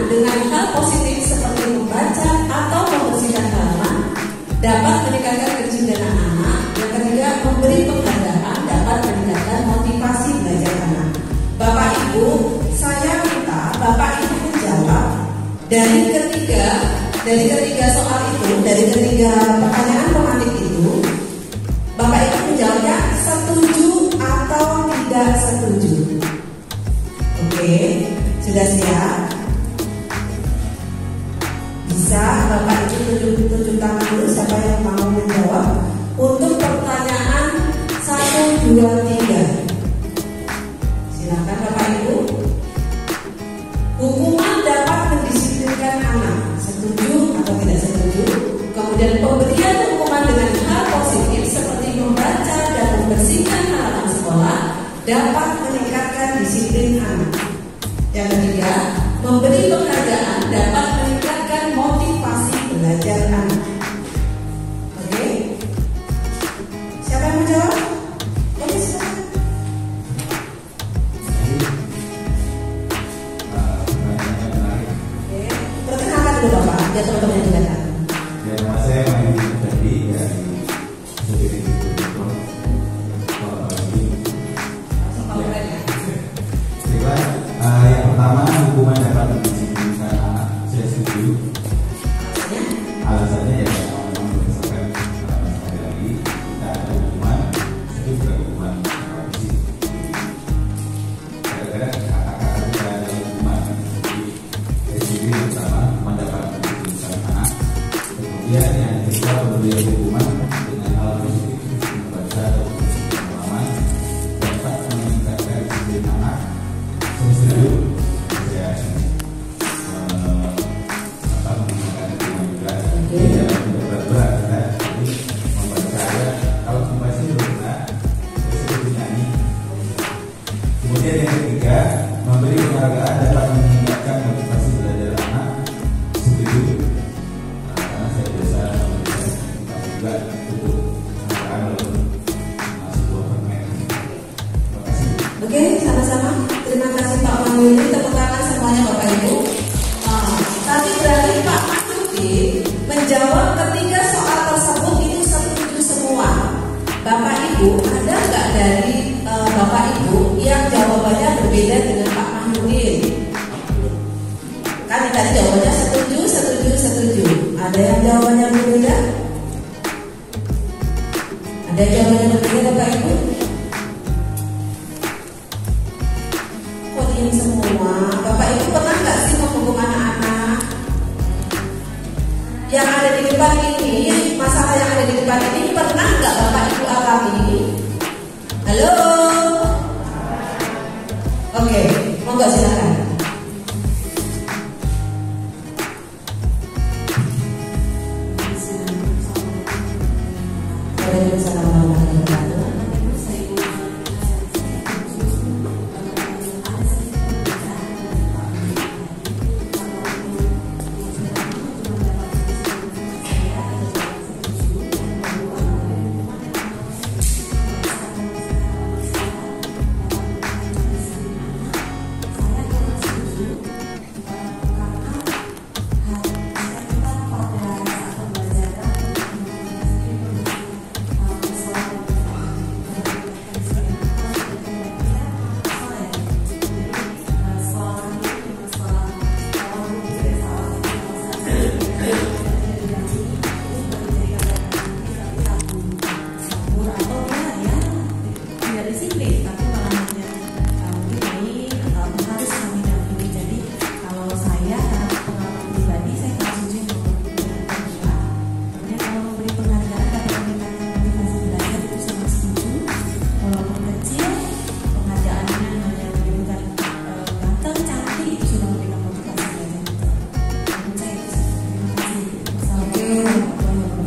dengan hal positif seperti membaca atau membersihkan halaman dapat meningkatkan kedisiplinan anak. Yang ketiga, memberi penghargaan dapat meningkatkan motivasi belajar anak. Bapak Ibu, saya minta Bapak Ibu menjawab dari ketiga soal itu, dari ketiga pertanyaan pematik itu, Bapak Ibu menjawabnya setuju atau tidak setuju. Oke, sudah siap? Bisa Bapak Ibu tunjuk tangan dulu siapa yang mau menjawab untuk pertanyaan 1, 2, 3. Silakan Bapak Ibu. Hukuman dapat mendisiplinkan anak, setuju atau tidak setuju? Kemudian pemberian hukuman dengan hal positif seperti membaca dan membersihkan halaman sekolah dapat meningkatkan disiplin anak. Yang ketiga, memberi penghargaan dapat meningkatkan motivasi belajar anak. Oke? Siapa yang menjawab? Oke, silakan. Oke, perkenalkan dulu Bapak, biar teman-teman yang datang. Ya, nama saya Mahyudin Effendi dari Subdivisi yang pertama, hukuman dapat mendisiplinkan anak. Saya setuju. Alasannya ya memang berdasarkan sekali lagi kita ada hukuman, itu bukan hukuman fisik. Kadang-kadang kakak-kakak kita ada hukuman dari sini pertama, hukuman dapat mendisiplinkan anak. Kemudian yang kedua, pemberian hukuman dengan hal positif membaca atau membersihkan halaman dapat meningkatkan disiplin anak. Saya setuju. Saya menggunakan hukuman juga. Jangan berat-berat ya. Jadi membaca ya. Kalau membaca itu berat, saya setuju nyanyi. Kemudian yang ketiga, memberi penghargaan dapat meningkatkan motivasi belajar anak. Setuju. Karena saya biasa memberikan juga untuk penghargaan walaupun sebuah permen. Terima kasih. Oke, sama-sama. Terima kasih Pak Mahyudin. Tepuk tangan semuanya Bapak Ibu. Tadi berarti Pak Mahyudin menjawab ketiga soal tersebut itu setuju semua. Bapak Ibu, ada nggak dari Bapak Ibu yang jawabannya berbeda dengan Pak Mahyudin? Kan tadi jawabannya setuju, setuju, setuju. Ada yang jawabannya berbeda? Ada yang jawabannya berbeda Bapak Ibu? Ini semua, Bapak Ibu pernah nggak sih menghukum anak-anak? Yang ada di depan ini, masalah yang ada di depan ini pernah nggak Bapak Ibu alami? Halo? Oke, monggo silakan. Waalaikumsalam warahmatullahi wabarakatuh.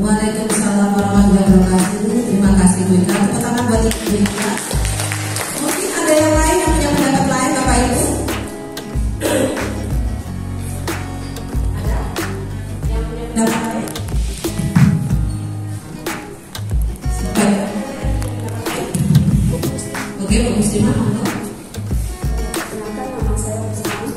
Waalaikumsalam warahmatullahi wabarakatuh. Terima kasih Bu Ika. Tepuk tangan buat Ibu Ika. Mungkin ada yang lain yang punya pendapat lain Bapak Ibu? Ada? Yang punya pendapat lain? Oke, Bu Muslimah, monggo. Perkenalkan, nama saya Muslimah.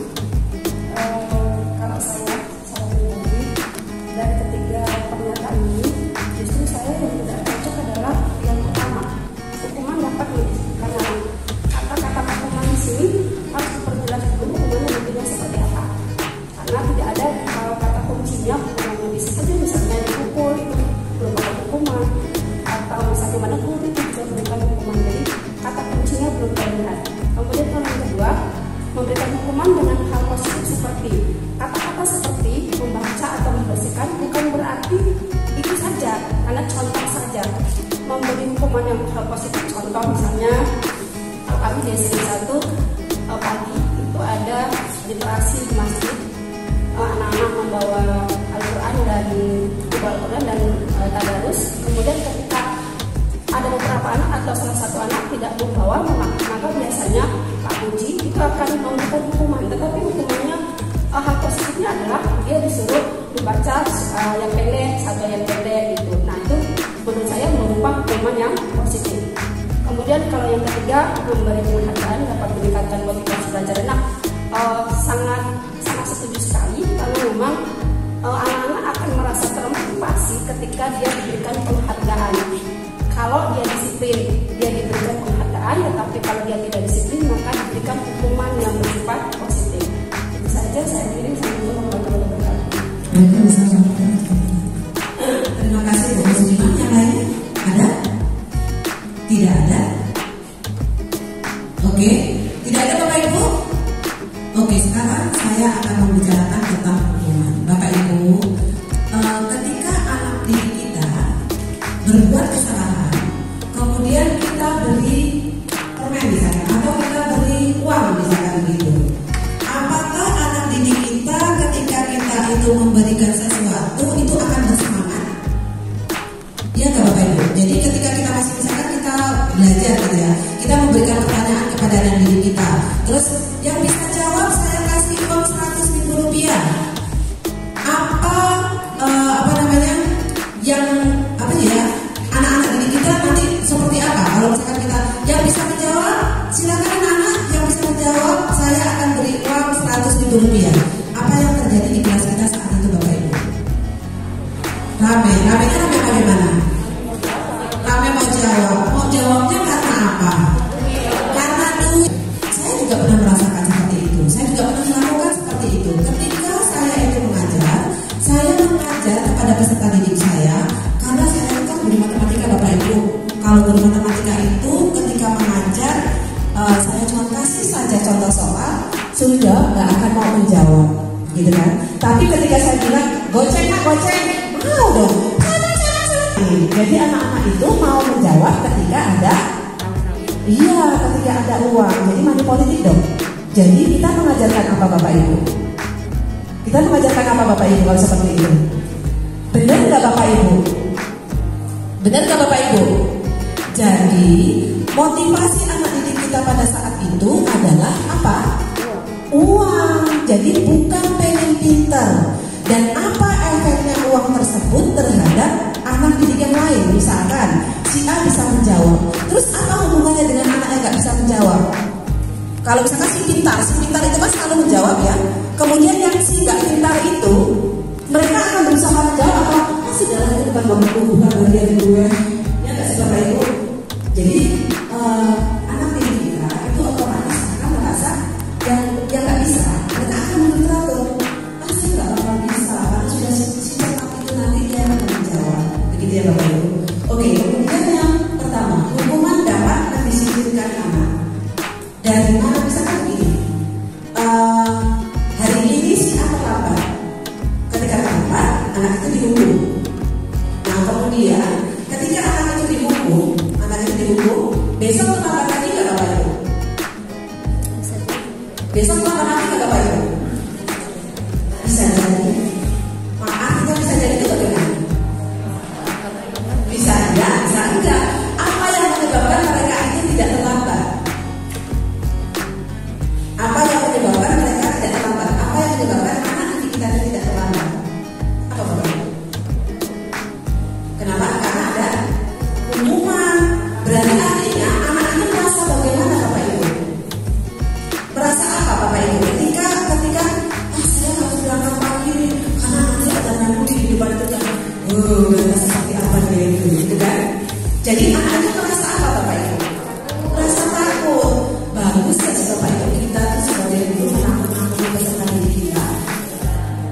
memberikan hukuman dengan hal positif seperti kata-kata seperti membaca atau membersihkan bukan berarti itu saja, karena contoh saja memberi hukuman yang hal positif. Contoh misalnya kami di SD 1 pagi itu ada literasi di masjid, anak-anak membawa Al-Quran dan tadarus. Kemudian ketika ada beberapa anak atau salah satu anak tidak membawa, maka biasanya Pak Puji itu akan memberikan hukuman. Tetapi hukumannya hal positifnya adalah dia disuruh membaca yang pendek, satu yang pendek gitu. Nah itu menurut saya merupakan hukuman yang positif. Kemudian kalau yang ketiga, memberi penghargaan dapat meningkatkan motivasi belajar. Nah sangat setuju sekali, karena memang anak-anak akan merasa termotivasi ketika dia diberikan penghargaan. Kalau dia disiplin, dia diberikan penghargaan, tetapi kalau dia tidak disiplin, maka diberikan hukuman yang bersifat positif. Itu saja saya kirim sampai warahmatullahi wabarakatuh. Terima kasih Bu Muslimah. Yang lain ada? Tidak ada? Oke, tidak ada Bapak Ibu? Oke, sekarang saya akan membicarakan tentang hukuman. Bapak Ibu, ketika anak didik kita berbuat kesalahan, kemudian kita beri permen misalnya, atau kita beri uang misalkan begitu, apakah anak didik kita ketika kita itu memberikan sesuatu itu akan bersemangat? Ya nggak Bapak Ibu? Jadi ketika kita masih misalkan kita belajar gitu ya, kita memberikan pertanyaan kepada anak didik kita, terus yang bisa jawab saya kasih uang 100.000 rupiah. Anak-anak didik kita nanti seperti apa? Kalau misalkan kita yang bisa menjawab, silakan anak-anak yang bisa menjawab, saya akan beri uang 100.000 rupiah. Apa yang terjadi di kelas kita saat itu Bapak Ibu? Ramenya bagaimana? Rame mau jawab. Mau jawabnya karena apa? Karena duit. Saya juga pernah merasakan seperti itu. Saya juga pernah melakukan seperti itu. Ketika saya itu mengajar, saya mengajar kepada peserta didik saya, karena saya kan guru matematika Bapak Ibu. Kalau guru matematika itu ketika mengajar, saya cuma kasih saja contoh soal, sudah nggak akan mau menjawab, gitu kan? Tapi ketika saya bilang goceng nak goceng, mau dong. Jadi anak-anak itu mau menjawab ketika ada, ketika ada uang. Jadi money politik dong. Jadi kita mengajarkan apa Bapak Ibu? Kita mengajarkan apa Bapak Ibu kalau seperti itu? Benar nggak Bapak Ibu? Benar nggak Bapak Ibu? Jadi motivasi anak didik kita pada saat itu adalah apa? Uang. Jadi bukan pengen pintar. Dan apa efeknya uang tersebut terhadap anak didik yang lain? Misalkan si A bisa menjawab, terus apa hubungannya dengan anak yang nggak bisa menjawab? Kalau misalkan si pintar itu kan selalu menjawab ya. Kemudian yang si nggak pintar itu, mereka akan berusaha menjawab apa? Masih dalam itu bukan bukan bagian gue. Ya nggak sih Bapak Ibu? Jadi anak didik kita itu otomatis akan merasa yang nggak bisa, mereka akan menurut pasti nggak bakal bisa, karena sudah si cepat itu nanti dia akan menjawab. Begitu ya Bapak Ibu. Oke, kemudian yang pertama, hukuman dapat mendisiplinkan anak. Dari mana misalkan begini, hari ini si A terlambat. Ketika terlambat, anak itu dihukum. Nah kemudian ketika anak itu dihukum, besok terlambat lagi nggak Bapak Ibu? Besok terlambat lagi nggak Bapak Ibu? Bisa jadi. Maaf, kita bisa jadi itu bagaimana? Bisa ya, bisa enggak. Apa yang menyebabkan mereka ini tidak terlambat? Apa yang menyebabkan mereka tidak terlambat? Apa yang menyebabkan anak didik kita tidak terlambat? Apa Bapak Ibu? Kenapa? Karena ada hukuman. Berarti artinya anak ini merasa bagaimana Bapak Ibu? Merasa apa Bapak Ibu? Ketika saya harus berangkat pagi nih, karena nanti ada nanti di depan itu kan, seperti apa nih gitu kan? Jadi anak itu merasa apa Bapak Ibu? Merasa takut. Bagus ya Bapak Ibu, kita tuh sebagai guru menakut-nakuti peserta didik kita.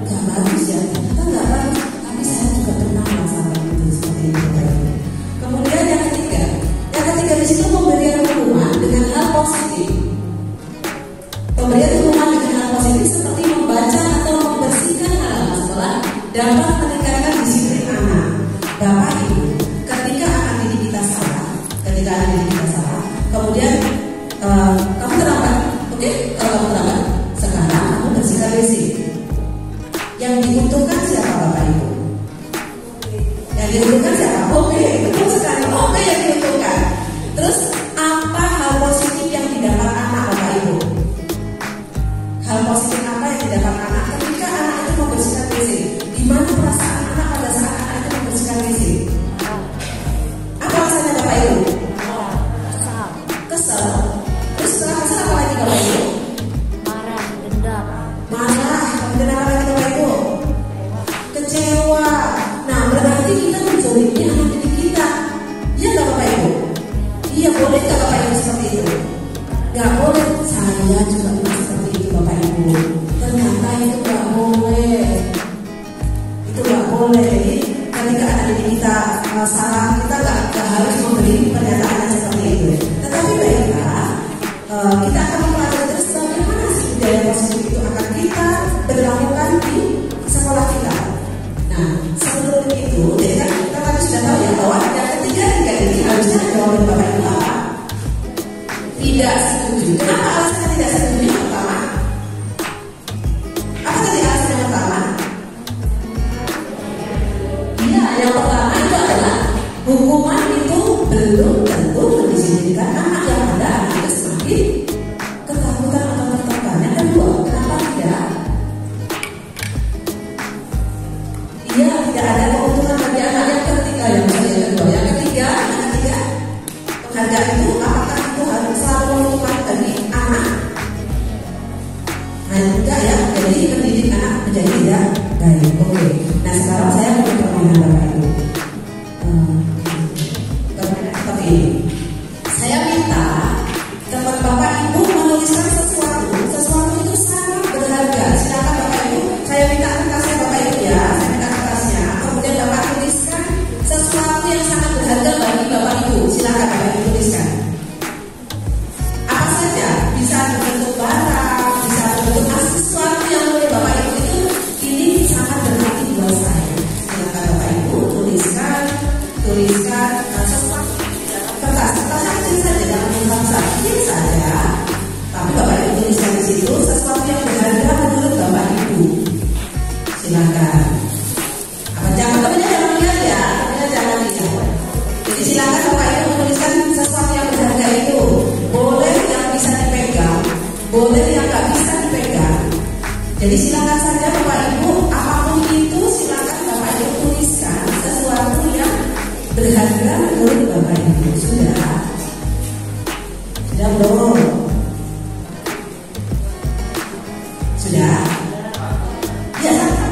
Gak bagus ya, ternyata gak bagus. Tapi saya juga pernah merasakan itu seperti itu Bapak Ibu. Kemudian yang ketiga di situ memberikan hukuman dengan hal positif. Pemberian dapat meningkatkan disiplin anak. Bapak Ibu, ketika anak didik kita salah, kemudian kamu terlambat, oke? Kalau kamu terlambat, sekarang kamu bersihkan WC. Yang diuntungkan siapa Bapak Ibu? Yang diuntungkan siapa? Oke, betul sekali. Oke, yang diuntungkan. Terus apa hal positif yang didapat anak Bapak Ibu? Hal positif apa yang didapat anak ketika anak itu membersihkan WC? Gimana perasaan anak pada saat anak itu membersihkan WC? Apa rasanya Bapak Ibu? Kesel. Terus setelah kesel apa lagi Bapak Ibu? Marah, dendam. Marah. Kemudian apa lagi Bapak Ibu? Kecewa. Nah, berarti kita menjolimi anak didik kita. Iya nggak Bapak Ibu? Iya, boleh nggak Bapak Ibu seperti itu? Nggak boleh. Saya juga pernah seperti itu Bapak Ibu. Ternyata itu nggak boleh. Itu nggak boleh. Jadi ketika anak didik kita salah, kita nggak harus memberi pernyataan yang seperti itu. Tetapi baiklah, kita akan mempelajari terus bagaimana sih budaya positif itu akan kita berlakukan di sekolah kita. Nah, sebelum itu, jadi kan kita tadi sudah tahu ya bahwa yang ketiga ini harusnya jawaban Bapak Ibu apa? Tidak setuju. Kenapa alasannya tidak setuju? Yang pertama, apa tadi alasan yang pertama? Iya, yang pertama itu adalah hukuman itu belum tentu mendisiplinkan anak. Yang ada anak itu semakin ketakutan atau tertekan. Yang kedua, kenapa tidak? Iya, tidak ada keuntungan bagi anak. Yang ketiga, yang ketiga, penghargaan itu apakah itu harus selalu menguntungkan bagi anak? Nah, enggak ya. Jadi mendidik anak menjadi tidak baik. Oke. Nah, sekarang saya mau permainan Bapak Ibu. Permainan seperti ini. Saya minta teman Bapak Ibu menuliskan sesuatu itu sangat berharga. Silakan Bapak Ibu. Saya minta kertasnya Bapak Ibu ya. Saya minta kertasnya. Kemudian Bapak tuliskan sesuatu yang sangat berharga bagi Bapak Ibu. Silakan Bapak Ibu tuliskan. Apa saja? Bisa berbentuk barang, bisa berbentuk sesuatu yang oleh Bapak Ibu itu ini sangat berarti buat saya. Silakan Bapak Ibu tuliskan sesuatu di dalam kertas. Kertasnya kecil saja, jangan yang besar, kecil saja. Tapi Bapak Ibu tuliskan di situ sesuatu yang berharga menurut Bapak Ibu. Silakan. Jangan lihat ya, jangan lihat. Jadi silakan Bapak Ibu menuliskan sesuatu yang berharga itu. Boleh yang bisa dipegang, boleh yang nggak bisa dipegang. Jadi silakan saja Bapak Ibu, apapun itu silakan Bapak Ibu tuliskan sesuatu yang berharga menurut Bapak Ibu. Sudah belum? Sudah? Ya, satu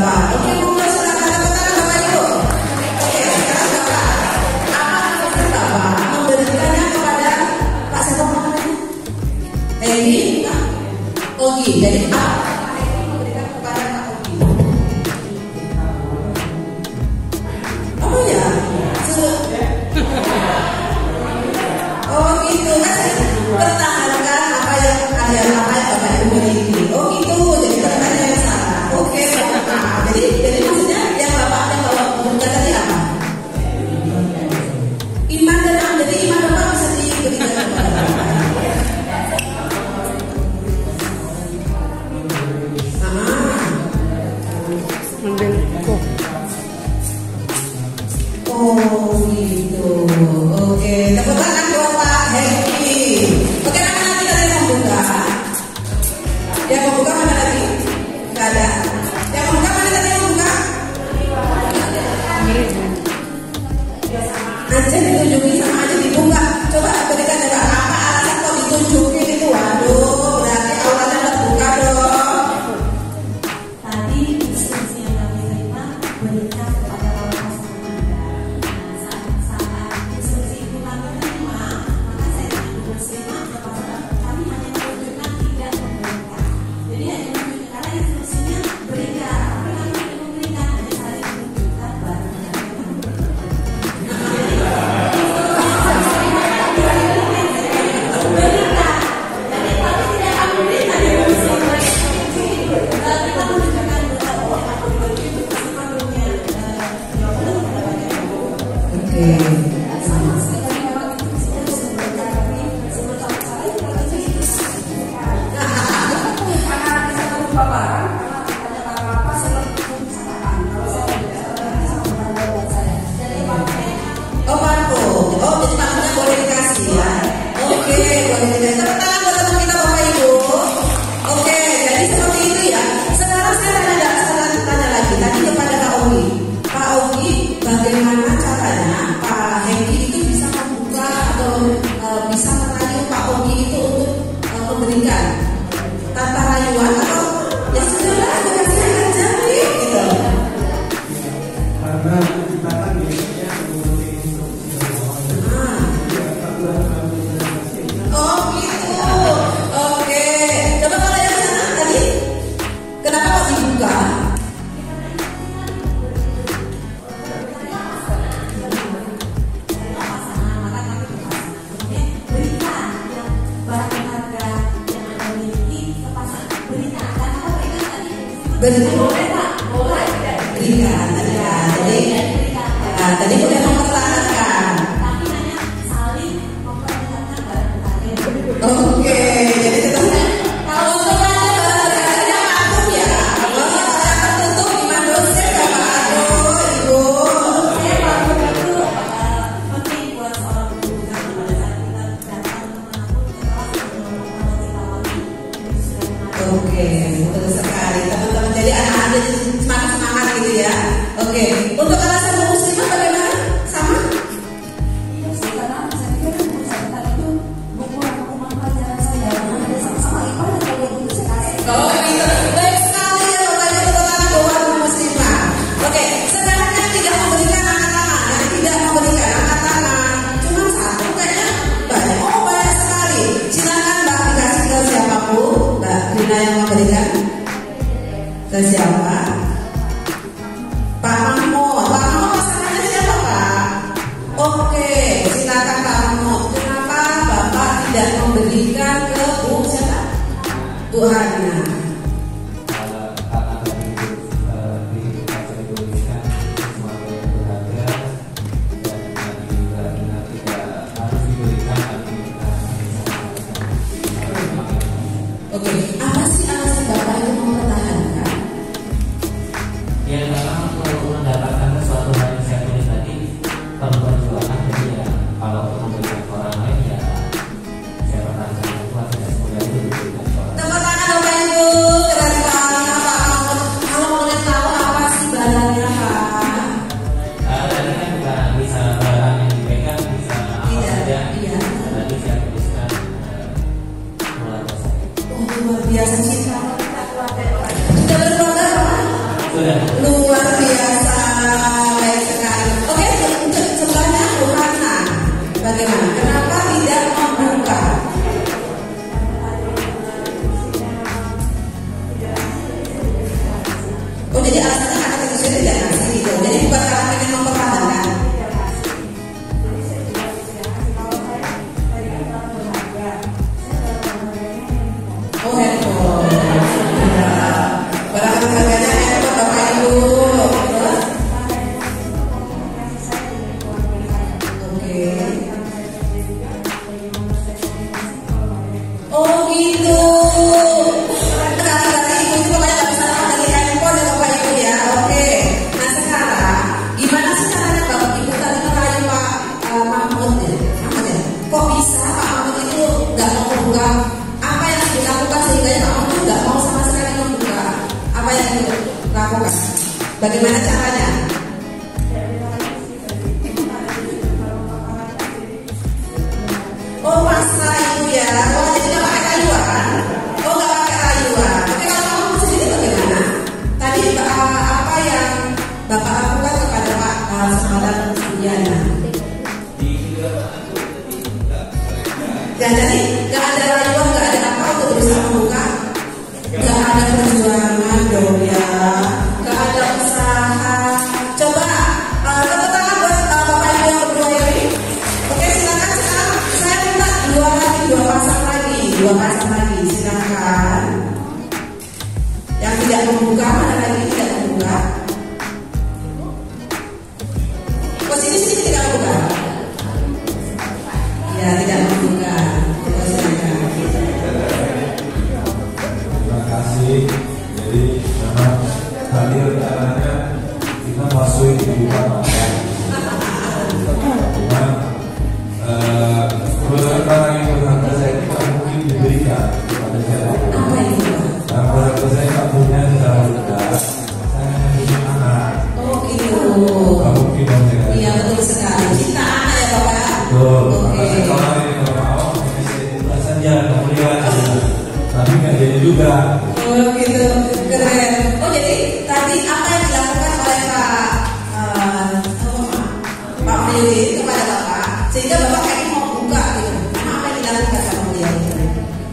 Bapak. Oke, monggo silakan tepuk tangan Bapak Ibu. Oke, sekarang Bapak, apa maksud Bapak memberikannya kepada Pak siapa namanya? Edi, Ogi. Jadi Pak memberikan kepada Pak Ogi. Oh ya, oh gitu kan pertahankan apa yang Bapak Ibu miliki. Oh gitu, jadi pertanyaan yang salah. Oke, Bapak. Jadi maksudnya yang Bapak berikan tadi apa? Iman dan amal. Jadi iman Bapak bisa diberikan kepada Bapak. Oh gitu. Oke, tepuk tangan buat Pak Hengki. Oke, mana nanti tadi yang membuka? Yang membuka mana tadi? Gak ada. Yang membuka mana tadi yang membuka? Aja ditunjukin sama aja dibuka. Coba berikan coba apa alasan kok ditunjukin itu? Waduh, berarti awalnya udah buka dong. Tadi instruksi yang kami terima berikan kepada para pasangan Anda. Saat instruksi itu kami terima, maka saya berterima kepada kami hanya menunjukkan tidak memberikan. Jadi hanya menunjukkan karena instruksinya berikan, tapi kami tidak memberikan, hanya saling menunjukkan barang. Oh Marco, oh jadi maksudnya boleh dikasih ya? Oke, boleh dikasih. Tepuk tangan buat teman kita Bapak Ibu. Oke, jadi seperti itu ya. Sekarang saya tanya lagi tadi kepada Pak Ogi. Pak Ogi, bagaimana caranya Pak Hengki itu bisa membuka atau bisa merayu Pak Ogi itu untuk memberikan tanpa rayuan atau ya sudah dikasih aja gitu. Karena kita kan biasanya mengikuti instruksi. Oh gitu. Oke. Coba kalau yang sana tadi, kenapa kok dibuka? Berikan. Tadi udah mempertahankan. Oke, jadi tetap kalau semuanya bahasanya maklum ya. Kalau saya tertutup gimana dosen Bapak Ibu. Penting buat seorang guru pada saat kita datang Oke, betul sekali teman-teman. Jadi anak-anak semangat gitu ya. Oke, untuk alasan muslimah bagaimana? Sama? karena saya pikir pencatatan itu buku rumah pelajaran saya sama-sama ibadah kalau itu saya kasih. Oh gitu, baik sekali ya Bapak Ibu, tepuk tangan buat muslimah. Oke, sekarang yang tidak memberikan angkat tangan, yang tidak memberikan angkat tangan, cuma satu kayaknya banyak. Oh banyak sekali. Silakan Mbak dikasih ke siapapun. Mbak Rina yang memberikan ke siapa? Pak Mahmud. Pak Mahmud pasangannya siapa Pak? Oke, silakan Pak Mahmud. Kenapa Bapak tidak memberikan ke Bu siapa? Bu Hana. Oke, apa sih alasan Bapak itu mempertahankan? Yang pertama untuk mendapatkan sesuatu hal yang saya tulis tadi perlu perjuangan. Jadi ya kalau memberikan ke orang lain ya saya pertahankan itu tidak semudah itu diberikan ke orang. Tepuk tangan Bapak Ibu, keren sekali Pak Mahmud. Kalau boleh tahu apa sih barangnya Pak? Tadi kan bukan bisa barang yang dipegang, bisa apa saja. Iya. Tadi saya tuliskan keluarga saya. Oh luar biasa sih. Sudah berkeluarga Pak? Sudah. Luar biasa, baik sekali. Oke, untuk sebelahnya Bu Hana, bagaimana? Kenapa tidak membuka? Oh, jadi alasannya karena tentunya tidak ngasih gitu. Jadi bukan karena ingin mempertahankan. Oh, handphone. Barang harganya handphone Bapak Ibu. Terus? Oke. Oh gitu. Sekali-kali ibu itu pokoknya nggak bisa pakai handphone ya Bapak Ibu ya. Oke. Nah sekarang gimana sih caranya Bapak Ibu tadi merayu Pak Mahmud ya? Kok bisa Pak Mahmud itu nggak mau membuka? Apa yang dilakukan sehingga Pak Mahmud nggak mau sama sekali membuka? Apa yang dilakukan? Bagaimana caranya? Oh pasrah ibu ya. Oh jadi nggak pakai rayuan? Oh nggak pakai rayuan. Oke kalau kamu sendiri bagaimana? Tadi apa yang Bapak lakukan kepada Pak Samadan Sudiana? Ya jadi nggak ada rayuan, nggak ada apa untuk berusaha membuka. Nggak ada perjuangan dong ya. Nggak ada usaha. Coba tepuk tangan buat Bapak Ibu yang berdua ini. Oke silakan sekarang saya minta dua pasang lagi silakan. Yang tidak membuka mana lagi tidak membuka? Posisi sini tidak membuka. Ya tidak membuka. Silakan. Terima kasih. Jadi memang hadir caranya kita masuk dibuka mata. Cuman kebenaran yang berharga saya tidak mungkin diberikan kepada siapapun. Apa itu? Karena berharga saya tak punya secara lugas. Saya hanya punya anak. Oh gitu. Gak mungkin dong saya. Iya betul sekali. Cinta anak ya Bapak. Betul. Maka saya Oke. tawarin kalau mau bisa dibuka saja kemudian. Tapi nggak jadi juga. Oh gitu, keren. Oh jadi tadi apa yang dilakukan oleh Pak Mili kepada Bapak sehingga Bapak kayaknya mau buka gitu. Nah, apa yang dilakukan sama beliau itu?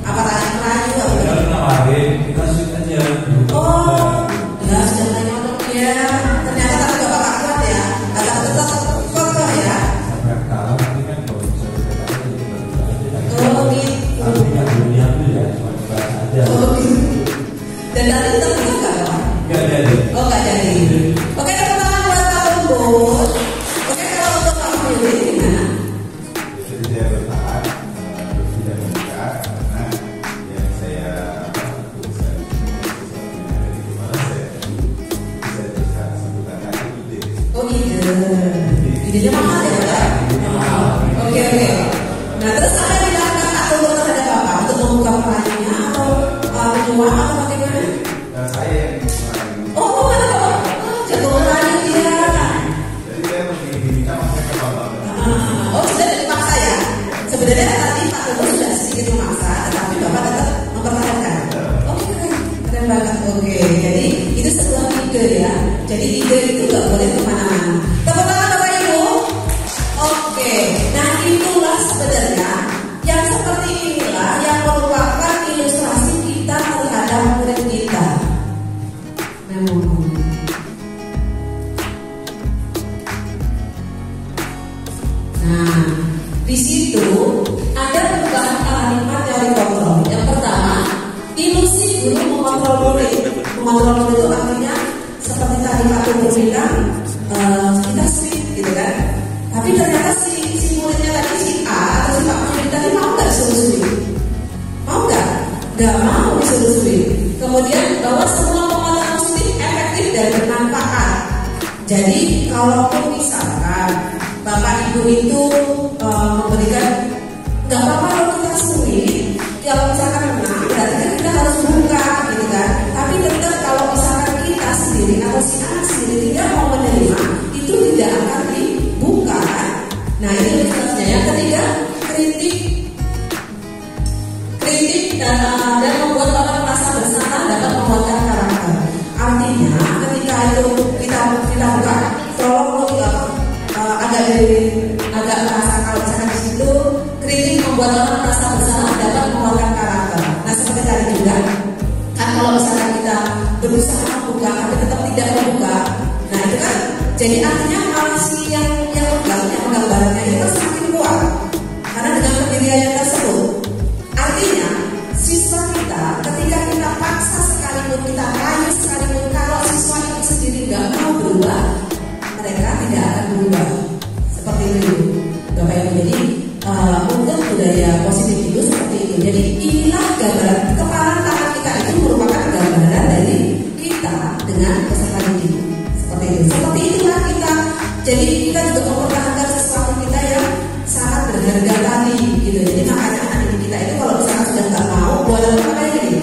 Apa tadi merayu atau Kalau nawarin kita shoot aja. oh, ya sudah tanya dong ya. Ternyata tapi Bapak gak kuat ya. Agak tetap kokoh ya. Sampai kalah nanti kan kalau bisa dikatakan jadi baru aja. Oh gitu. Artinya dunia itu ya cuma dibahas aja. Oh gitu. Dan tadi tetap buka nggak Pak? Nggak jadi. Oh nggak jadi. Oke tepuk tangan buat Pak Tumbus. Oke kalau untuk Pak Mili gimana? Jadi saya bertahan tidak membuka karena yang saya bisa di mana saya bisa teruskan sebutan lagi ide. Oh ide. Idenya mahal ya Pak? Oke. Nah terus apa yang dilakukan Pak Tumbus terhadap Bapak untuk membuka perayuannya atau menjual atau bagaimana? Dan saya yang merayu. Oh mana Bapak? Jago merayu dia. Jadi saya diminta masuk ke bapak. Oh sudah dipaksa ya? Sebenarnya tadi Pak Tumbus sudah sedikit memaksa, tetapi Bapak tetap mempertahankan. Oke keren banget. Oke, jadi itu sebuah ide ya. Jadi ide itu nggak boleh kemana-mana. Tepuk tangan Bapak Ibu. Oke, nah itulah sebenarnya yang seperti inilah yang merupakan ilustrasi kita terhadap murid kita. Memang. Nah, di situ ada perubahan paradigma teori kontrol. Yang pertama, ilusi guru mengontrol murid. Mengontrol murid itu artinya seperti tadi Pak Tumbus bilang, kita sweet gitu kan. Tapi ternyata si muridnya tadi si A atau si Pak Murid tadi mau nggak disuruh mau nggak mau disuruh. Kemudian bahwa semua penguatan positif efektif dan bermanfaat. Jadi kalaupun misalkan Bapak Ibu itu memberikan nggak apa-apa kalau kita sulit, kalau misalkan menang berarti kan kita harus buka gitu kan. Tapi tetap kalau misalkan kita sendiri atau si anak sendiri tidak mau menerima, itu tidak akan dibuka. Nah ini ilustrasinya. Yang ketiga, kritik dan membuat orang merasa bersalah dapat menguatkan karakter. Artinya ketika itu agak merasa kalau misalkan di situ kritik membuat orang merasa bersalah dapat mengeluarkan karakter. Nah seperti tadi juga kan kalau misalkan kita berusaha membuka tapi tetap tidak membuka, nah itu kan jadi artinya malah si yang menggambarnya itu semakin kuat karena dengan pendirian tersebut. Artinya siswa kita ketika kita paksa sekalipun, kita rayu sekalipun, kalau siswa itu sendiri nggak mau berubah, mereka tidak akan berubah. Seperti itu Bapak Ibu. Jadi untuk budaya positif itu seperti itu. Jadi inilah gambaran kepala tangan kita itu merupakan gambaran dari kita dengan peserta didik. Seperti itu. Seperti itulah kita. Jadi kita juga mempertahankan sesuatu kita yang sangat berharga tadi gitu. Jadi makanya anak didik kita itu kalau misalkan sudah nggak mau, buat apa kayak gini?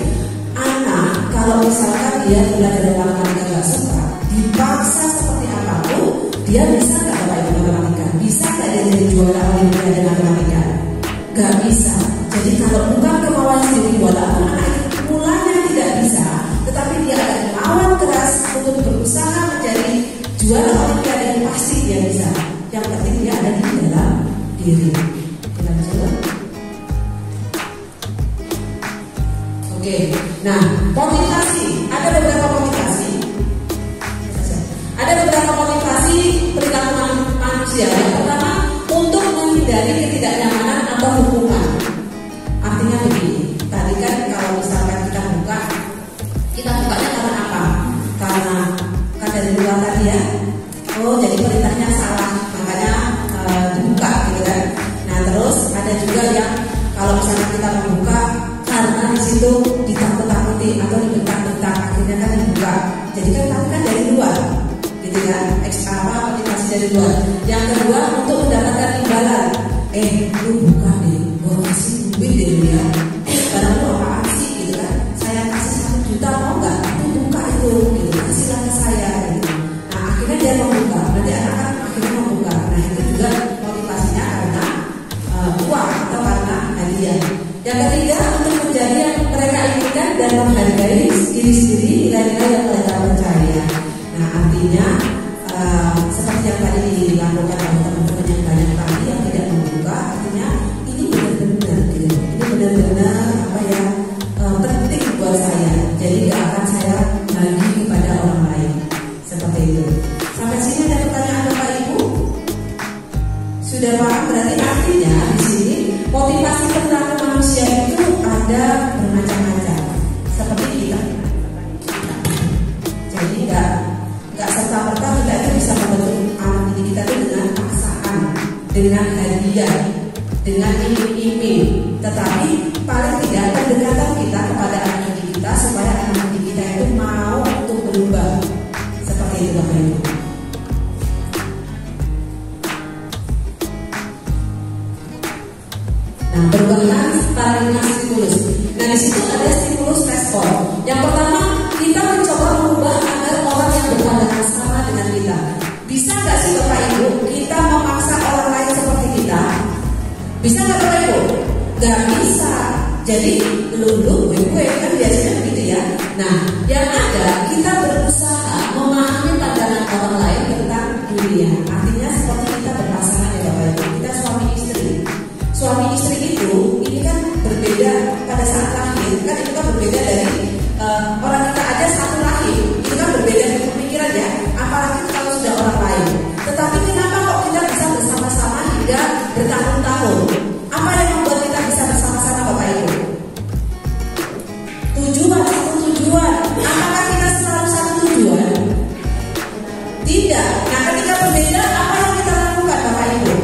Anak kalau misalkan dia belajar dari matematika nggak suka, dipaksa seperti apapun, dia bisa nggak Bapak Ibu matematika? Bisa nggak dia jadi juara olimpiade matematika? Nggak bisa. Jadi kalau bukan kemauan sendiri buat anak itu mulanya tidak bisa, tetapi dia akan melawan keras untuk berusaha menjadi juara olimpiade, pasti dia bisa. Yang penting dia ada di dalam diri. Lanjut. Oke. Nah, motivasi. Ada beberapa motivasi. Ada beberapa motivasi perilaku manusia. Yang pertama, untuk menghindari ketidaknyamanan atau hukuman. Artinya begini. Tadi kan kalau misalkan kita bukanya karena apa? Karena kan dari luar tadi ya. Oh, jadi perintahnya salah, makanya dibuka gitu kan. Nah, terus ada juga yang kalau misalnya kita membuka karena di situ ditakut-takuti atau dibentak-bentak, akhirnya kan dibuka. Jadi kan dari luar, gitu kan? Motivasi dari luar. Yang kedua untuk mendapatkan imbalan. Lu buka deh, gua kasih duit deh ya. Barang lu apaan sih gitu kan? Saya kasih 1 juta mau nggak? Lu buka itu, gitu. Kasihlah ke saya. Gitu. Nah akhirnya dia membuka. Nanti anak-anak akhirnya membuka. Nah itu juga motivasinya karena uang atau karena hadiah. Yang ketiga untuk menjadi yang mereka inginkan dan menghargai diri sendiri, nilai-nilai yang mereka percaya. Nah artinya seperti yang tadi dilakukan oleh teman-teman yang banyak tadi yang tidak membuka, artinya ini benar-benar gitu. Ini benar-benar apa ya penting buat saya. Jadi nggak akan saya bagi kepada orang lain seperti itu. Sampai sini ada pertanyaan Bapak Ibu? Sudah paham? Berarti artinya di sini motivasi perilaku manusia itu ada bermacam-macam seperti kita. Jadi nggak serta-merta kita itu bisa membentuk anak didik kita itu dengan paksaan, dengan hadiah, dengan iming-iming. Tetapi paling tidak pendekatan kita kepada anak didik kita supaya anak didik kita itu mau untuk berubah. Seperti itu Bapak Ibu. Nah, perubahan paradigma stimulus. Nah, di situ ada stimulus respon. Yang pertama, kita mencoba mengubah agar orang yang berpandangan sama dengan kita. Bisa nggak sih Bapak Ibu kita memaksa orang lain seperti kita? Bisa nggak Bapak Ibu? Nggak bisa. Jadi lu gue kan biasanya begitu ya. Nah, yang ada kita berusaha memahami pandangan orang lain tentang dunia. Artinya seperti kita berpasangan ya Bapak Ibu. Kita suami istri. Suami istri itu ini kan berbeda pada saat lahir. Kan itu kan berbeda dari orang kita aja satu lahir. Itu kan berbeda di pemikiran ya. Apalagi kalau sudah orang lain. Tetapi kenapa kok kita bisa bersama-sama hingga bertahun-tahun? Apa yang membuat kita bisa bersama-sama Bapak Ibu? Satu tujuan. Apakah kita selalu satu tujuan? Tidak. Nah ketika berbeda apa yang kita lakukan Bapak Ibu?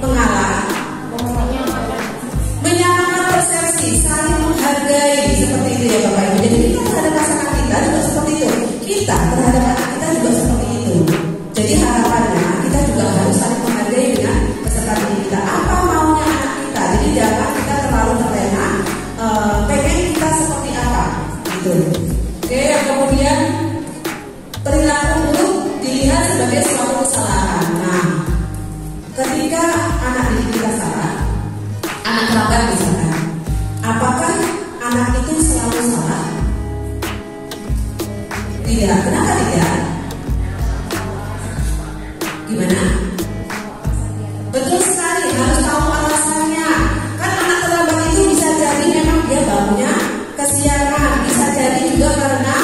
Mengalah, menyamakan persepsi, saling menghargai seperti itu ya Bapak Ibu. Jadi kita terhadap pasangan kita juga seperti itu. Kita terhadap anak kita juga seperti itu. Jadi harapannya kita juga harus saling menghargai dengan peserta didik kita. Apa maunya anak kita? Jadi jangan kita terlalu terlena pengen kita seperti apa gitu. Oke, yang kemudian perilaku buruk dilihat sebagai suatu kesalahan. Nah, ketika anak didik kita salah, anak kerabat misalkan, apakah anak itu selalu salah? Tidak. Kenapa tidak? Gimana? Betul sekali, harus tahu alasannya. Kan anak terlambat itu bisa jadi memang dia bangunnya kesiangan, bisa jadi juga karena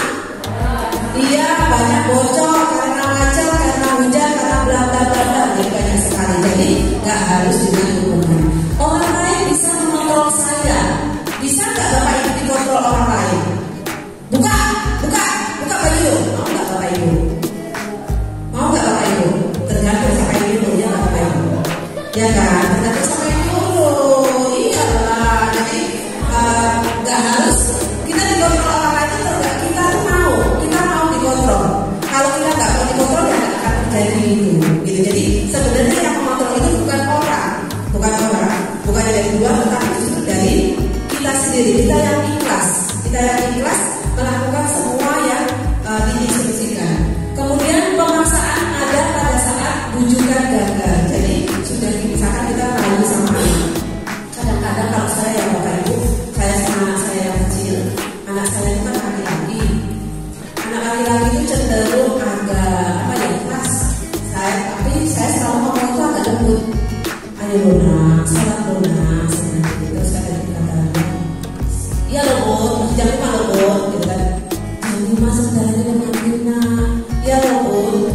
dia banyak bocor, karena macet, karena hujan, karena bla bla bla bla, banyak sekali. Jadi nggak harus dengan hukuman. Orang lain bisa mengontrol saya. Bisa nggak Bapak Ibu dikontrol orang lain? Buka baju. Mau nggak Bapak Ibu? Mau nggak Bapak Ibu? Tergantung sama yang dulu ya Bapak Ibu. Ya kan? Tergantung sama yang dulu. Iyalah. Jadi nggak harus kita dikontrol orang lain itu enggak. Kita tuh mau dikontrol. Kalau kita nggak mau dikontrol ya nggak akan terjadi itu. Gitu. Jadi sebenarnya yang mengontrol itu bukan orang, bukan dari luar, tetapi itu dari kita sendiri. Kita yang ikhlas melakukan semua yang diinstruksikan. Kemudian pemaksaan ada pada saat bujukan gagal. Jadi sudah misalkan kita rayu sama anak. Kadang-kadang kalau saya ya Bapak Ibu, saya sama anak saya yang kecil, anak saya itu kan laki-laki. Anak laki-laki itu cenderung agak keras. Tapi saya selalu ngomong itu agak lembut. Ayo Luna, salam Luna, terus kata-kata. Iya loh, jangan lupa loh, gitu kan. Jangan lupa sebenarnya dengan Luna. Iya loh.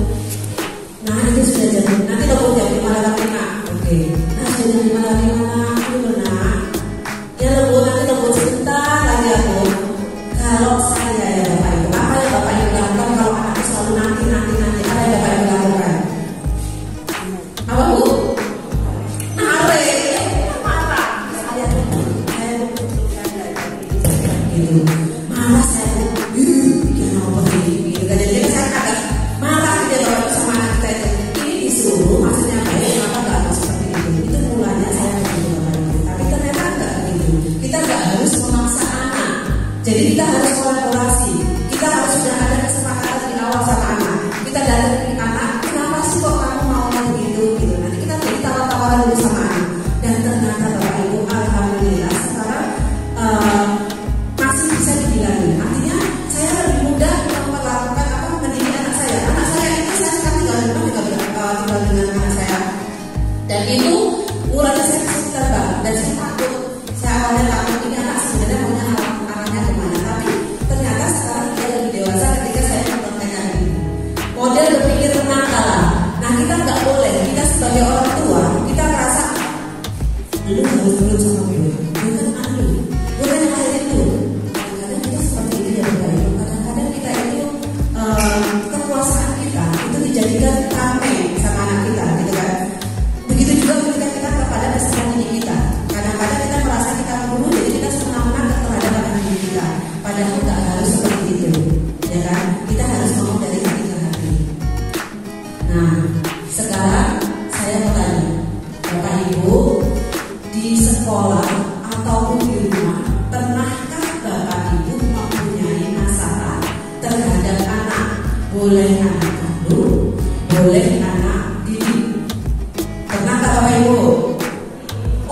Nah itu sudah jadi. Nanti loh jam 5 lewat 5. Oke. Nah sudah jam 5 lewat 5. Ini Luna. Iya loh, nanti loh sebentar lagi aku. Kalau saya ya Bapak Ibu, apa yang Bapak Ibu lakukan kalau anak itu selalu nanti, apa yang Bapak Ibu lakukan? Apa Bu? Marah saya, kenapa begini? Gitu kan? Jadi saya agak marah dia kalau sama anak kita itu. Ini disuruh, maksudnya baik, kenapa nggak mau seperti itu? Itu mulanya saya begitu. Tapi ternyata nggak begitu. Kita nggak harus memaksa anak. Jadi kita harus kolaborasi. Kita harus sudah ada kesepakatan di awal sama anak. Kita datang anak, kenapa sih kok kamu maunya begitu? Gitu. Nanti kita beri tawa-tawa dulu sama anak. Dan ternyata Bapak Ibu, alhamdulillah sekarang masih bisa dibilangin. Artinya saya lebih mudah melakukan mendidik anak saya. Anak saya itu saya sekarang tinggal dengan anak saya. Dan itu mulanya saya sekitar banget. Dan saya takut. Saya awalnya takut ini anak sebenarnya maunya arahnya kemana. Tapi ternyata sekarang dia lebih dewasa ketika saya mempraktekkan ini. Model berpikir penangkalan. Nah kita nggak boleh. Kita sebagai orang tua kita merasa lu harus nurut sama gue. Bukan aku. Bukan yang lain itu. Kadang-kadang kita seperti itu ya Bapak Ibu. Kadang-kadang kita itu kekuasaan kita itu dijadikan tameng sama anak kita, gitu kan. Begitu juga ketika kita kepada peserta didik kita. Kadang-kadang kita merasa kita guru, jadi kita semena-mena terhadap anak didik kita. Padahal nggak harus seperti itu, ya kan? Kita harus ngomong dari hati ke hati. Nah, sekarang saya mau tanya, Bapak Ibu di sekolah ataupun di rumah, pernahkah Bapak Ibu mempunyai masalah terhadap anak? Boleh anak kandung, boleh anak didik. Pernahkah Bapak Ibu?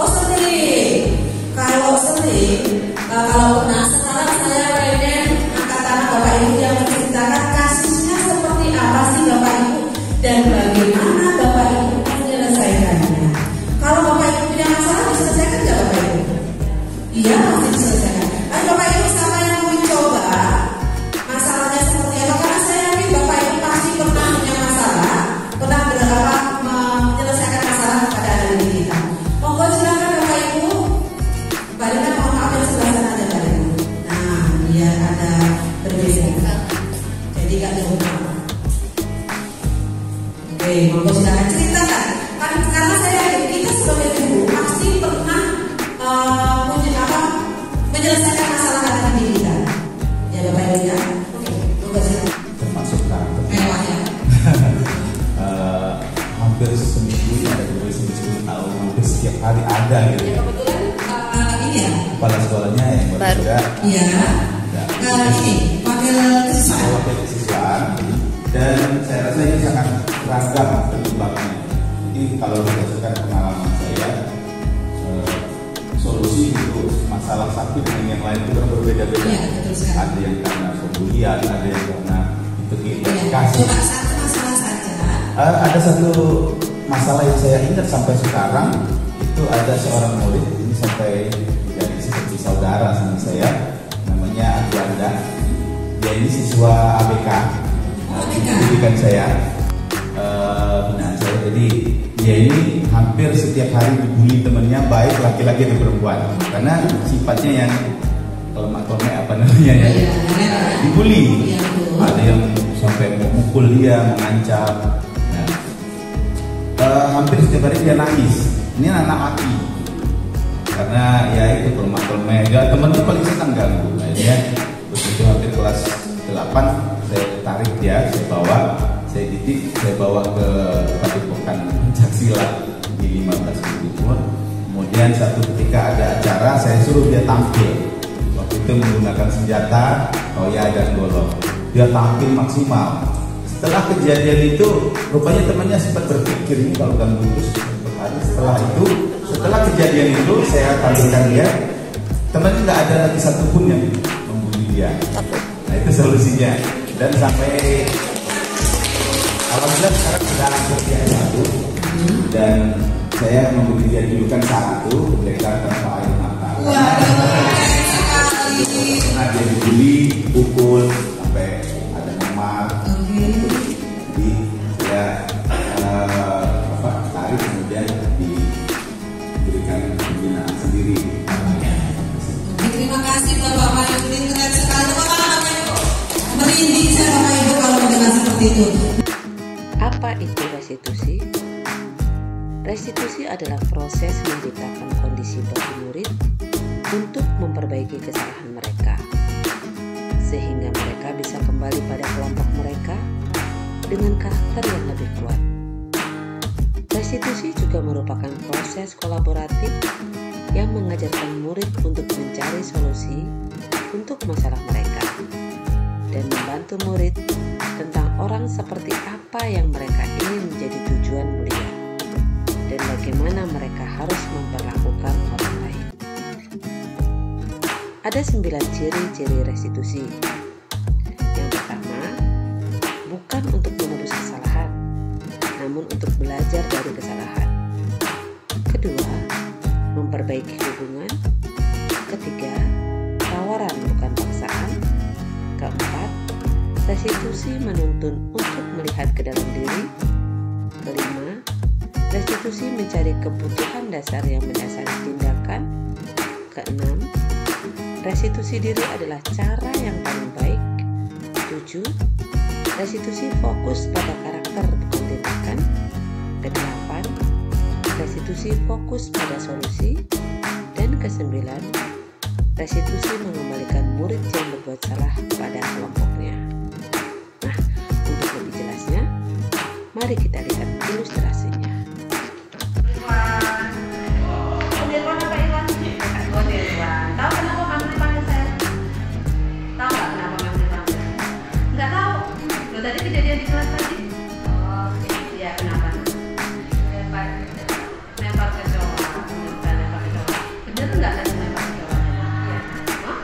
Oh sering. Kalau sering, kalau pernah, sekarang saya pengen angkat tangan Bapak Ibu yang menceritakan kasusnya seperti apa sih Bapak Ibu dan bagaimana Bapak Ibu menyelesaikannya. Kalau Bapak Ibu punya masalah diselesaikan nggak Bapak Ibu? Iya pasti diselesaikan. Ayo Bapak Ibu siapa yang mau mencoba masalahnya seperti apa? Karena saya yakin Bapak Ibu pasti pernah punya masalah, pernah menyelesaikan masalah pada anak didik kita. Monggo silakan Bapak Ibu. Balikkan mohon maaf yang sebelah sana aja Bapak Ibu. Nah biar ada berbeda. Jadi nggak lupa. Oke, monggo silakan ceritakan. Karena saya yakin kita sebagai guru pasti pernah menyelesaikan masalah anak didik kita. Ya Bapak Ibu ya. Oke, monggo silakan. Termasuk kantor. Mewah ya. Hampir seminggu ada seminggu tahu hampir setiap hari ada gitu. Ya kebetulan ini ya. Kepala sekolahnya yang berbeda. Iya. Ini wakil kesiswaan. Wakil kesiswaan. Dan saya rasa ini sangat ragam penyebabnya. Jadi kalau berdasarkan pengalaman saya, solusi untuk masalah satu dengan yang lain itu kan berbeda-beda. Iya, betul sekali. Ada yang karena pembulian, ada yang karena itu Ya, kasih. coba satu masalah saja. Ada satu masalah yang saya ingat sampai sekarang, itu ada seorang murid ini sampai jadi seperti saudara sama saya, namanya Agwanda. Dia ini siswa ABK, pendidikan saya, binaan saya. Jadi dia ini hampir setiap hari dibully temannya, baik laki-laki atau perempuan, karena sifatnya yang kelemak-kelemek apa namanya ya, dibully. Ada yang sampai memukul dia, mengancam. Hampir setiap hari dia nangis. Ini anak laki, karena ya itu kelemak-kelemek. Ya, teman-teman paling senang ganggu. Akhirnya begitu hampir kelas 8, saya tarik dia, saya didik, saya bawa ke Padepokan Pencaksilat di 15 Timur. Kemudian satu ketika ada acara, saya suruh dia tampil. Waktu itu menggunakan senjata toya dan golok. Dia tampil maksimal. Setelah kejadian itu, rupanya temannya sempat berpikir, ini kalau ganggu terus berhari. Setelah kejadian itu, saya tampilkan dia, temannya nggak ada lagi satupun yang membuli dia. Nah, itu solusinya. Dan sampai alhamdulillah sekarang sudah kerja satu, dan saya memberi dia julukan satu, pendekar tanpa air mata. Karena dia dibully, pukul, sampai ada memar. Jadi saya tarik, kemudian diberikan pembinaan sendiri. Terima kasih Bapak Ibu, keren sekali. Merinding saya Bapak Ibu kalau mendengar seperti itu. Apa itu restitusi? Restitusi adalah proses menciptakan kondisi bagi murid untuk memperbaiki kesalahan mereka, sehingga mereka bisa kembali pada kelompok mereka dengan karakter yang lebih kuat. Restitusi juga merupakan proses kolaboratif yang mengajarkan murid untuk mencari solusi untuk masalah mereka dan membantu murid tentang orang seperti apa yang mereka ingin menjadi tujuan mulia dan bagaimana mereka harus memperlakukan orang lain. Ada 9 ciri-ciri restitusi. Yang pertama, bukan untuk menebus kesalahan, namun untuk belajar dari kesalahan. Kedua, memperbaiki hubungan. Ketiga, tawaran bukan paksaan. Keempat, restitusi menuntun untuk melihat ke dalam diri. Kelima, restitusi mencari kebutuhan dasar yang mendasari tindakan. Keenam, restitusi diri adalah cara yang paling baik. 7. Restitusi fokus pada karakter bukan tindakan. Ke-8, restitusi fokus pada solusi. Dan ke-9, restitusi mengembalikan murid yang berbuat salah pada kelompoknya. Nah, untuk lebih jelasnya, mari kita lihat ilustrasinya. Tahu kenapa manggil saya? Tahu nggak kenapa manggil saya? Nggak tahu. Loh, tadi kejadian di kelas tadi. Oh, iya, kenapa? Lempar kecoa. Bener nggak tadi lempar kecoa? Iya. Hah?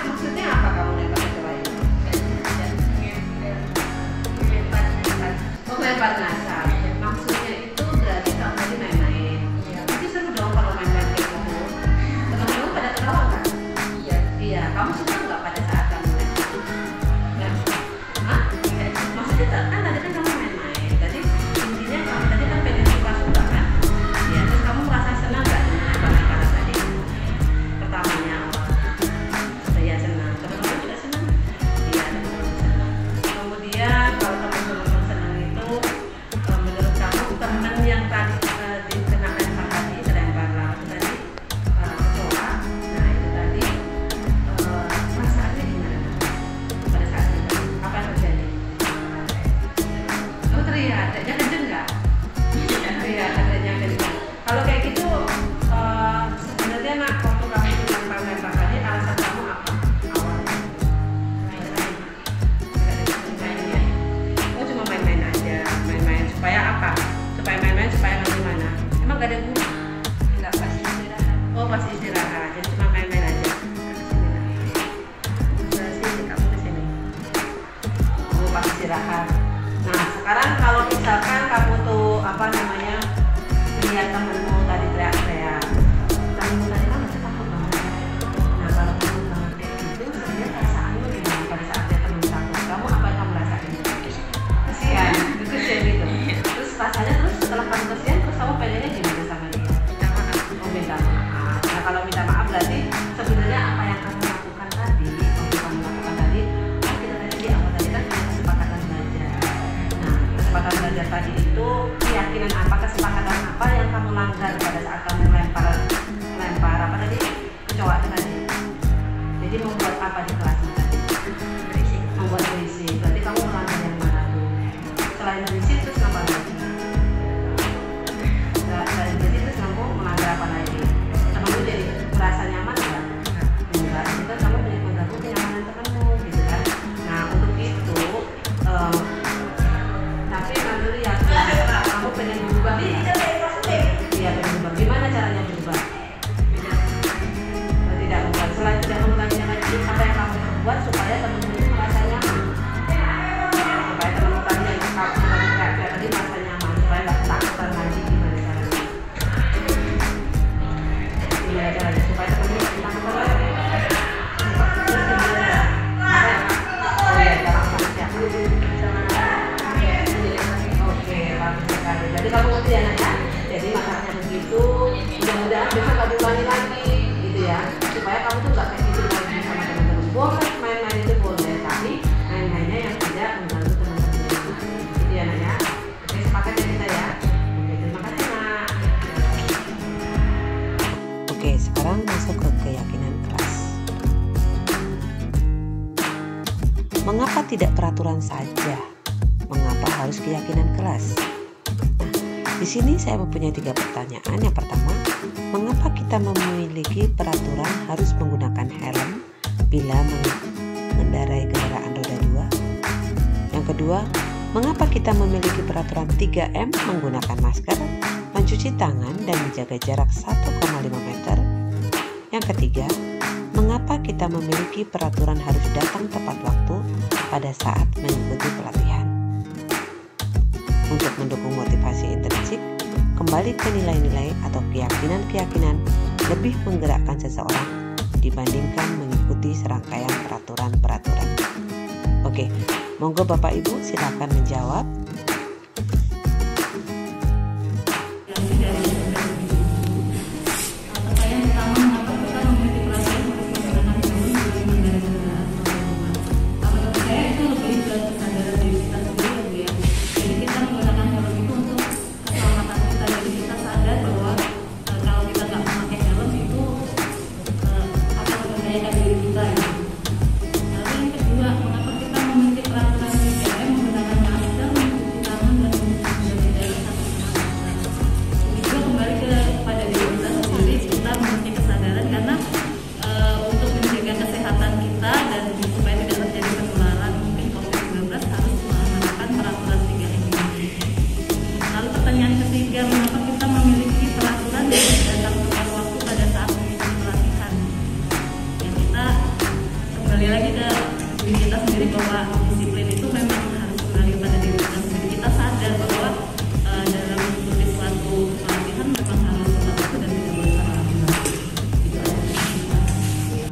Maksudnya apa kamu lempar kecoa itu? Lempar ngasar. Maksudnya itu berarti kamu tadi main-main. Nanti seru dong kalau main-main kayak gitu. Teman-teman pada ketawa kan? Iya. Kamu suka nggak pada saat kamu main? Hah? Maksudnya kan tadi kan kamu main-main. Tadi intinya kamu tadi kan pengen suka-suka kan? Ya, terus kamu merasa senang nggak dengan lempar-lemparan tadi? Pertamanya saya senang. Teman-teman juga senang? Iya, teman-teman senang. Kemudian kalau teman-teman senang itu, menurut kamu teman yang tadi dikena lempar tadi, terlempar langsung tadi kecoa, nah itu tadi perasaannya gimana? Pada saat itu apa yang terjadi? Oh, teriak, adanya kenceng nggak? Teriak, adanya kenceng. Kalau kayak gitu, sebenarnya nak waktu kamu lempar-lempar tadi, alasan kamu apa awalnya? Oh, cuma main-main aja, main-main supaya apa? Supaya main-main supaya gimana? Emang gak ada guru? Enggak, pas istirahat. Oh, pas istirahat, jadi cuma main-main aja. Kesini, kamu kesini. Oh, pas istirahat. Nah sekarang kalau misalkan kamu tuh lihat temenmu tadi teriak-teriak, temenmu tadi kan masih takut banget. Nah kalau takut banget itu sebenarnya perasaanmu gimana pada saat dia temen takut? Kamu apa yang kamu rasain? Kesian gitu. Terus rasanya setelah kamu kesian terus kamu pengennya gimana sama dia? Oh minta maaf. Nah kalau minta maaf berarti sebenarnya apa yang kamu lakukan tadi, kita tadi di awal tadi kan punya kesepakatan belajar. Nah kesepakatan belajar tadi itu keyakinan apa, kesepakatan apa yang kamu langgar pada saat kamu lempar apa tadi kecoa tadi. Jadi membuat apa di kelas tadi? Membuat berisik. Berarti kamu melanggar yang mana tuh? Selain berisik terus apa lagi? Selain berisik terus kamu melanggar apa lagi? Temanmu jadi merasa nyaman nggak? Enggak. Itu kan kamu mengganggu kenyamanan temanmu gitu kan? Nah untuk itu tapi dulu ya kamu pengen berubah ya? Iya pengen berubah. Gimana caranya berubah? Tidak berubah. Selain tidak mengulanginya lagi, apa yang kamu buat supaya temanmu itu merasa nyaman? Supaya temanmu tadi yang kamu tadi merasa nyaman, supaya nggak ketakutan lagi. Gimana caranya supaya temanmu nggak ketakutan lagi? Terus gimana? Oh ya, jangan sama siapa? Oke, bagus sekali. Jadi kamu ngerti ya nak ya? Jadi masalahnya begitu, mudah-mudahan besok gak diulangi lagi gitu ya, supaya kamu tuh gak kayak gitu lagi sama teman-teman. Boleh main-main itu boleh, tapi main-mainnya yang tidak mengganggu teman-teman. Gitu ya nak ya. Oke, sepakat ya kita ya. Oke, terima kasih nak. Oke, sekarang masuk ke keyakinan kelas. Mengapa tidak peraturan saja? Mengapa harus keyakinan kelas? Di sini saya mempunyai 3 pertanyaan. Yang pertama, mengapa kita memiliki peraturan harus menggunakan helm bila mengendarai kendaraan roda 2? Yang kedua, mengapa kita memiliki peraturan 3M menggunakan masker, mencuci tangan, dan menjaga jarak 1,5 meter? Yang ketiga, mengapa kita memiliki peraturan harus datang tepat waktu pada saat mengikuti pelatihan? Untuk mendukung motivasi intrinsik, kembali ke nilai-nilai atau keyakinan-keyakinan lebih menggerakkan seseorang dibandingkan mengikuti serangkaian peraturan-peraturan. Oke, monggo Bapak Ibu silakan menjawab.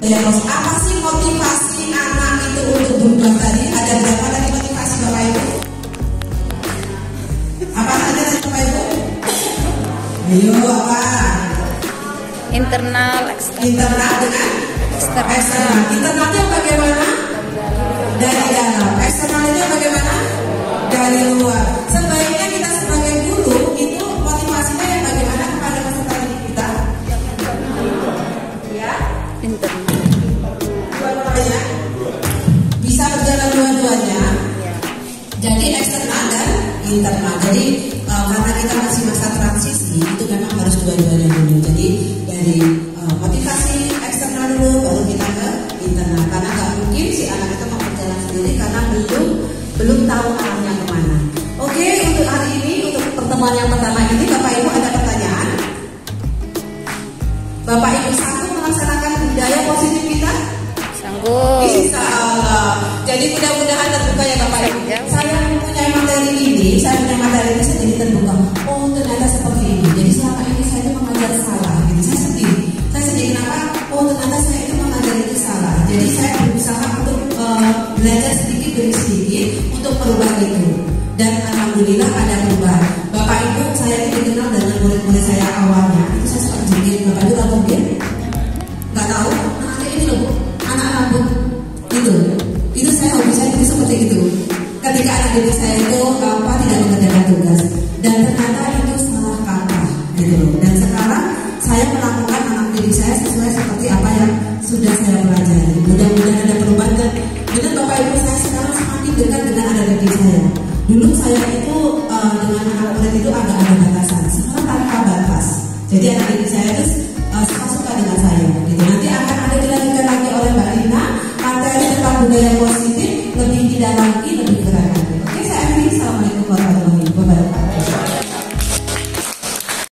Ya, apa sih motivasi anak itu untuk berubah tadi? Ada berapa tadi motivasi Bapak Ibu? Apa saja tadi Bapak Ibu? Ayo apa? Internal, eksternal. Internal dengan eksternal. Internalnya bagaimana? Dari dalam. Eksternalnya bagaimana? Dari luar. Sebaiknya kita sebagai guru itu motivasinya yang bagaimana kepada peserta didik kita? Ya? Internal. Dua-duanya bisa berjalan dua-duanya. Jadi eksternal dan internal. Jadi karena kita masih masa transisi, itu memang harus dua-duanya dulu. Jadi dari motivasi eksternal dulu, baru kita ke internal. Karena nggak mungkin si anak itu mau berjalan sendiri karena belum tahu arahnya kemana. Oke, untuk hari ini, untuk pertemuan yang pertama ini, Bapak Ibu ada pertanyaan? Bapak Ibu sanggup melaksanakan budaya positif kita? Sanggup. Insya Allah. Jadi mudah-mudahan terbuka ya Bapak Ibu. Saya mempunyai materi dan ternyata itu salah kaprah gitu loh. Dan sekarang saya melakukan anak didik saya sesuai seperti apa yang sudah saya pelajari. Mudah-mudahan ada perubahan dan dengan Bapak Ibu saya sekarang semakin dekat dengan anak didik saya. Dulu saya itu dengan anak murid itu agak ada batasan, sekarang tanpa batas. Jadi anak didik saya itu suka dengan saya.